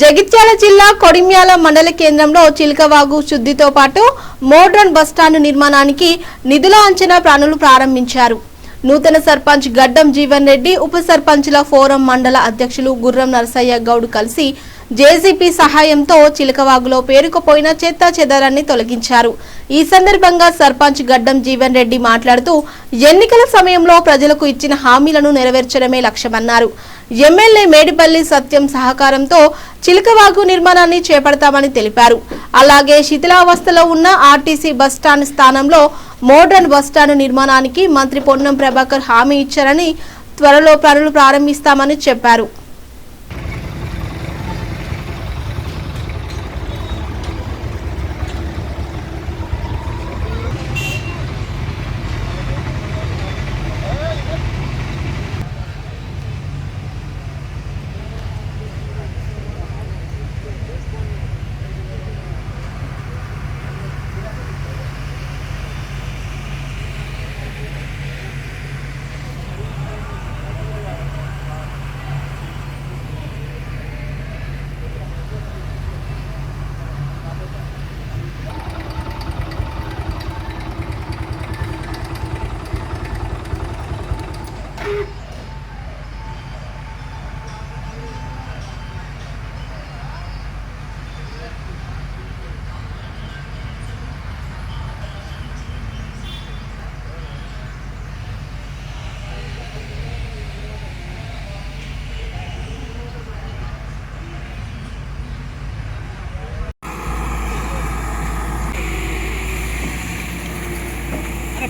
జగిత్యాల జిల్లా కొడిమ్యాల మండల కేంద్రంలో చిలకవాగు శుద్ధితో పాటు మోడ్రన్ బస్టాండ్ నిర్మాణానికి నిధుల అంచనా పనులు ప్రారంభించారు. నూతన సర్పంచ్ గడ్డం జీవన్ రెడ్డి, ఉప సర్పంచ్ల ఫోరం మండల అధ్యక్షులు గుర్రం నరసయ్య గౌడ్ కలిసి జేసీపీ సహాయంతో చిలకవాగులో పేరుకుపోయిన చెత్త చెదారాన్ని తొలగించారు. ఈ సందర్భంగా సర్పంచ్ గడ్డం జీవన్ రెడ్డి మాట్లాడుతూ ఎన్నికల సమయంలో ప్రజలకు ఇచ్చిన హామీలను నెరవేర్చడమే లక్ష్యమన్నారు. ఎమ్మెల్యే మేడిపల్లి సత్యం సహకారంతో చిలకవాగు నిర్మాణాన్ని చేపడతామని తెలిపారు. అలాగే శిథిలావస్థలో ఉన్న ఆర్టీసీ బస్టాండ్ స్థానంలో మోడ్రన్ బస్టాండ్ నిర్మాణానికి మంత్రి పొన్నం ప్రభాకర్ హామీ ఇచ్చారని, త్వరలో పనులు ప్రారంభిస్తామని చెప్పారు.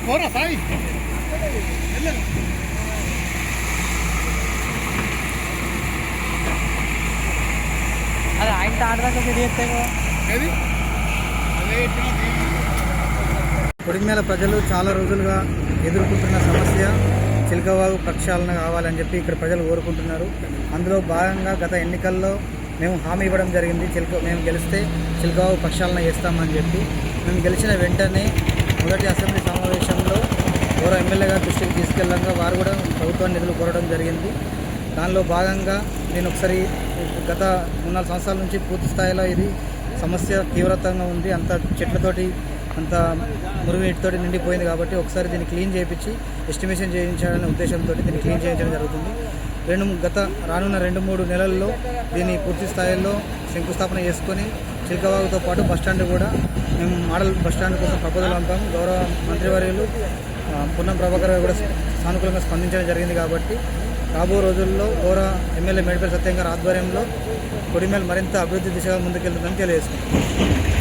పోరా సాయి అరే ఆయన ఆడదాకా తెలియస్తే కొడిమ్యాల ప్రజలు చాలా రోజులుగా ఎదుర్కొంటున్న సమస్య చిలకవాగు ప్రక్షాళన కావాలని చెప్పి ఇక్కడ ప్రజలు కోరుకుంటున్నారు. అందులో భాగంగా గత ఎన్నికల్లో మేము హామీ ఇవ్వడం జరిగింది. మేము గెలిస్తే చిలకవాగు ప్రక్షాళన చేస్తామని చెప్పి. మేము గెలిచిన వెంటనే మొదటి అసెంబ్లీ సమావేశంలో గౌరవ ఎమ్మెల్యే గారి దృష్టికి తీసుకెళ్ళగా వారు కూడా ప్రభుత్వాన్ని నిధులు కోరడం జరిగింది. దానిలో భాగంగా నేను ఒకసారి గత 3-4 సంవత్సరాల నుంచి పూర్తి స్థాయిలో ఇది సమస్య తీవ్రతంగా ఉంది. అంత చెట్లతోటి అంత మురుగునీటితోటి నిండిపోయింది కాబట్టి ఒకసారి దీన్ని క్లీన్ చేయించి ఎస్టిమేషన్ చేయించాలనే ఉద్దేశంతో దీన్ని క్లీన్ చేయించడం జరుగుతుంది. రానున్న 2-3 నెలల్లో దీన్ని పూర్తి స్థాయిలో శంకుస్థాపన చేసుకొని చిలకవాగుతో పాటు బస్టాండ్ కూడా మేము మోడల్ బస్టాండ్ కోసం ప్రపోజల్ పంపాము. గౌరవ మంత్రివర్యులు పొన్నం ప్రభాకర్ కూడా సానుకూలంగా స్పందించడం జరిగింది. కాబట్టి రాబో రోజుల్లో గౌరవ ఎమ్మెల్యే మేడిపల్లి సత్యం గారి ఆధ్వర్యంలో కొడిమ్యాల మరింత అభివృద్ధి దిశగా ముందుకెళ్తుందని తెలియజేస్తున్నాం.